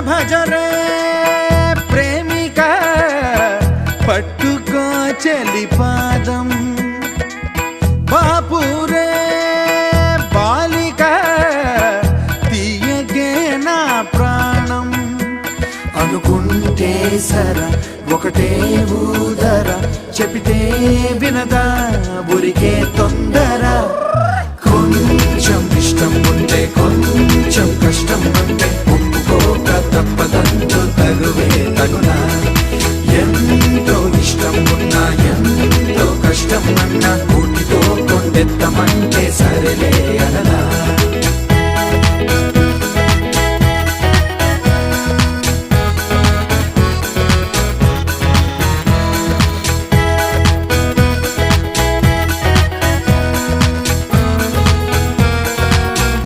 భజరే ప్రేమిక పట్టుకో చెలి పాదం బాపురే బాలిక తీయగే నా ప్రాణం అనుకుంటే సర ఒకటే ఊదర చెబితే వినదా ఊరికే తొందర కొంచెం ఇష్టం ఉంటే కొంచెం కష్టం అంటే ఒప్పుకోక తప్పదంటూ తగువే తగునా ఎంతో ఇష్టం ఉన్నా ఎంతో కష్టం అన్నా కూటితో కొండెత్తమంటే